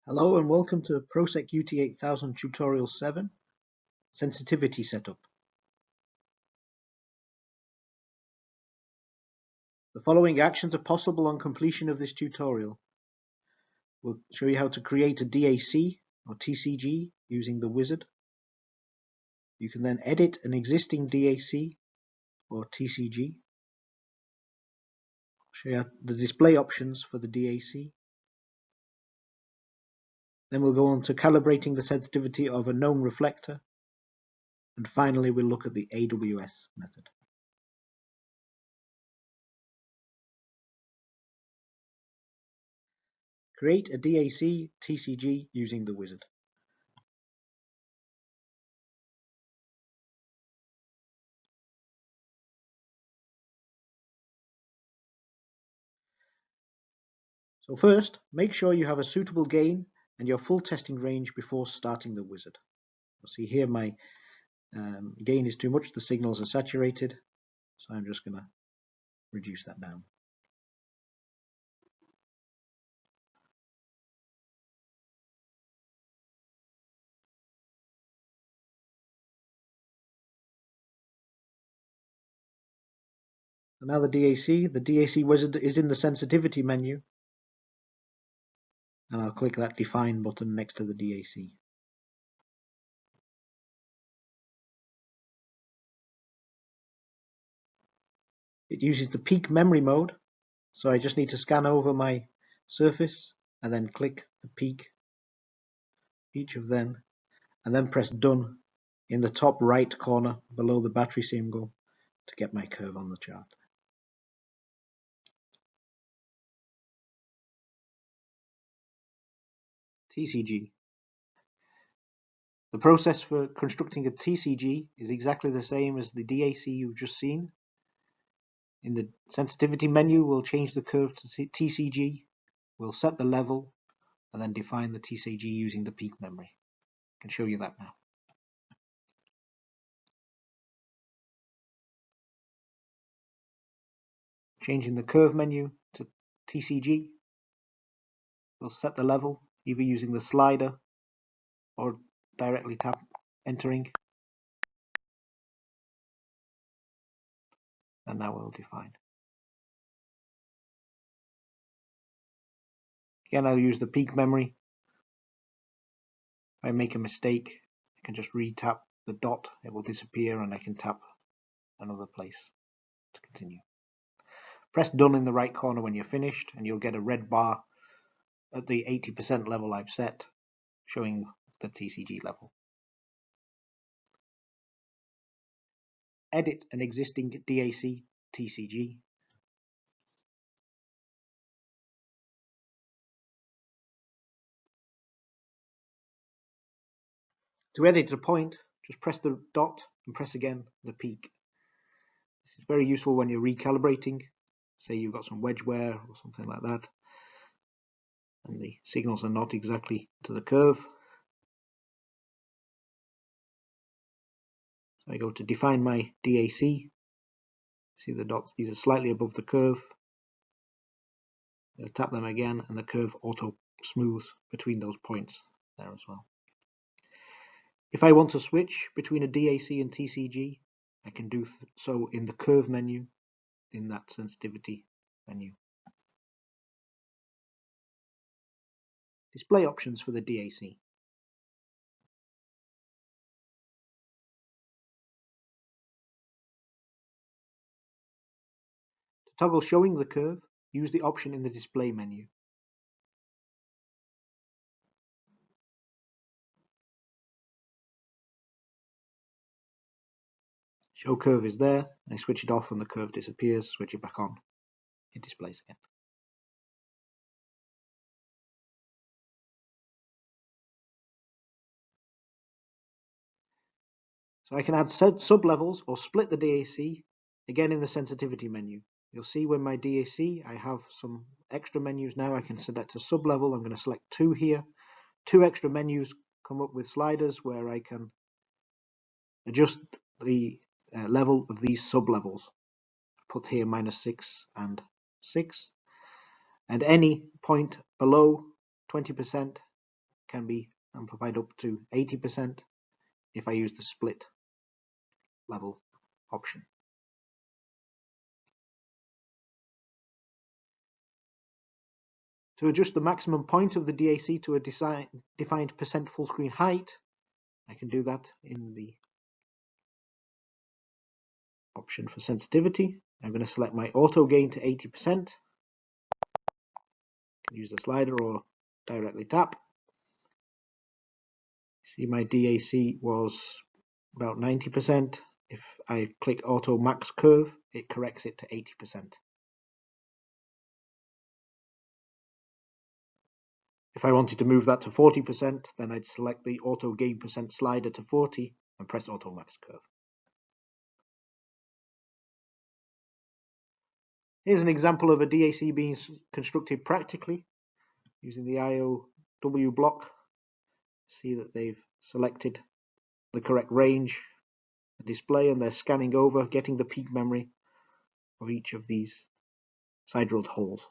Hello and welcome to Proceq UT8000 Tutorial 7, Sensitivity Setup. The following actions are possible on completion of this tutorial. We'll show you how to create a DAC or TCG using the wizard. You can then edit an existing DAC or TCG. Show you the display options for the DAC. Then we'll go on to calibrating the sensitivity of a known reflector. And finally, we'll look at the AWS method. Create a DAC TCG using the wizard. So first, make sure you have a suitable gain and your full testing range before starting the wizard. You'll see here my gain is too much, the signals are saturated, so I'm just going to reduce that down. So now the DAC wizard is in the sensitivity menu, and I'll click that define button next to the DAC. It uses the peak memory mode, so I just need to scan over my surface and then click the peak, each of them, and then press done in the top right corner below the battery symbol to get my curve on the chart. TCG. The process for constructing a TCG is exactly the same as the DAC you've just seen. In the sensitivity menu, we'll change the curve to TCG, we'll set the level, and then define the TCG using the peak memory. I can show you that now. Changing the curve menu to TCG, we'll set the level, either using the slider or directly tap entering. And now we'll define. Again, I'll use the peak memory. If I make a mistake, I can just re-tap the dot, it will disappear, and I can tap another place to continue. Press done in the right corner when you're finished, and you'll get a red bar at the 80% level I've set, showing the TCG level. Edit an existing DAC TCG. To edit a point, just press the dot and press again the peak. This is very useful when you're recalibrating. Say you've got some wedge wear or something like that, and the signals are not exactly to the curve. So I go to define my DAC. See the dots, these are slightly above the curve. I'll tap them again, and the curve auto smooths between those points there as well. If I want to switch between a DAC and TCG, I can do so in the curve menu in that sensitivity menu. Display options for the DAC. To toggle showing the curve, use the option in the display menu. Show curve is there. I switch it off and the curve disappears. Switch it back on. It displays again. So I can add sub-levels or split the DAC, again in the sensitivity menu. You'll see when my DAC, I have some extra menus now. I can select a sub-level. I'm going to select 2 here. 2 extra menus come up with sliders where I can adjust the level of these sub-levels. Put here -6 and 6. And any point below 20% can be amplified up to 80% if I use the split level option. To adjust the maximum point of the DAC to a defined percent full screen height, I can do that in the option for sensitivity. I'm going to select my auto gain to 80%. I can use the slider or directly tap. See, my DAC was about 90%. If I click auto max curve, it corrects it to 80%. If I wanted to move that to 40%, then I'd select the auto gain percent slider to 40 and press auto max curve. Here's an example of a DAC being constructed practically using the IOW block. See that they've selected the correct range, the display, and they're scanning over, getting the peak memory of each of these side drilled holes.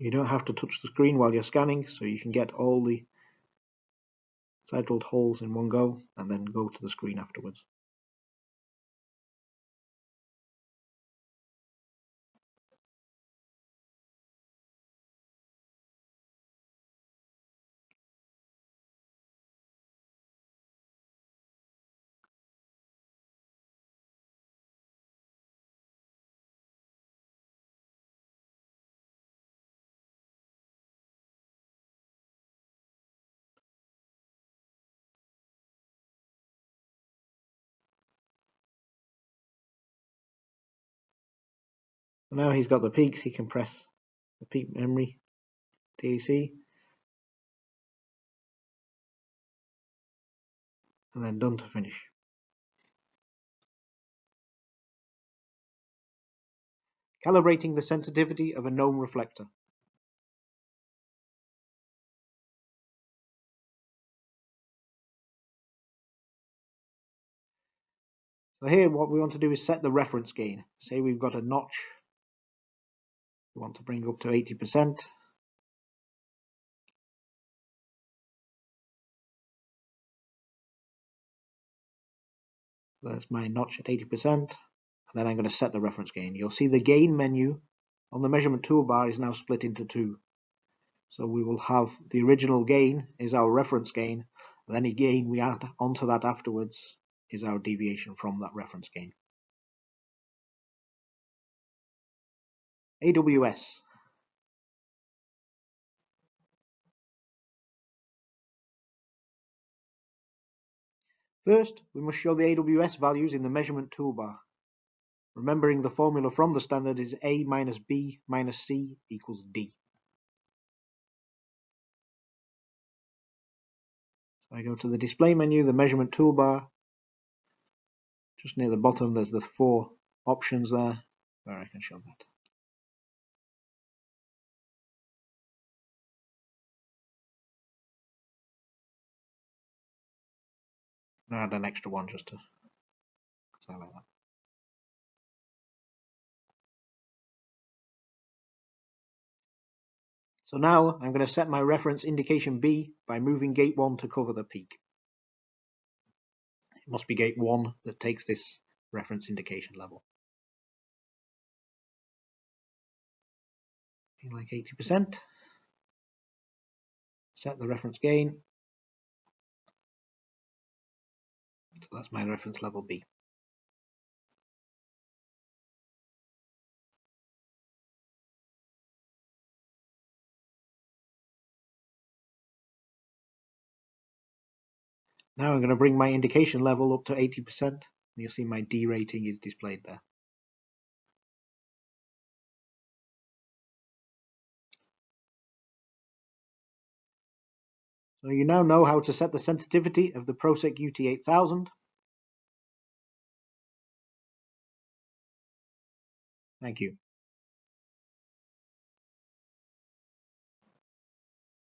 You don't have to touch the screen while you're scanning, so you can get all the side drilled holes in one go and then go to the screen afterwards. Now he's got the peaks, he can press the peak memory DAC and then done to finish. Calibrating the sensitivity of a known reflector. So here what we want to do is set the reference gain. Say we've got a notch we want to bring up to 80%. That's my notch at 80%, and then I'm going to set the reference gain. You'll see the gain menu on the measurement toolbar is now split into two. So we will have the original gain is our reference gain, and any gain we add onto that afterwards is our deviation from that reference gain. AWS. First, we must show the AWS values in the measurement toolbar. Remembering the formula from the standard is A minus B minus C equals D. So I go to the display menu, the measurement toolbar. Just near the bottom there's the 4 options there where I can show that. And add an extra one just to highlight that. So now I'm going to set my reference indication B by moving gate 1 to cover the peak. It must be gate 1 that takes this reference indication level. Like 80%. Set the reference gain. So that's my reference level B. Now I'm going to bring my indication level up to 80%, and you'll see my D rating is displayed there. So you now know how to set the sensitivity of the Proceq UT8000. Thank you.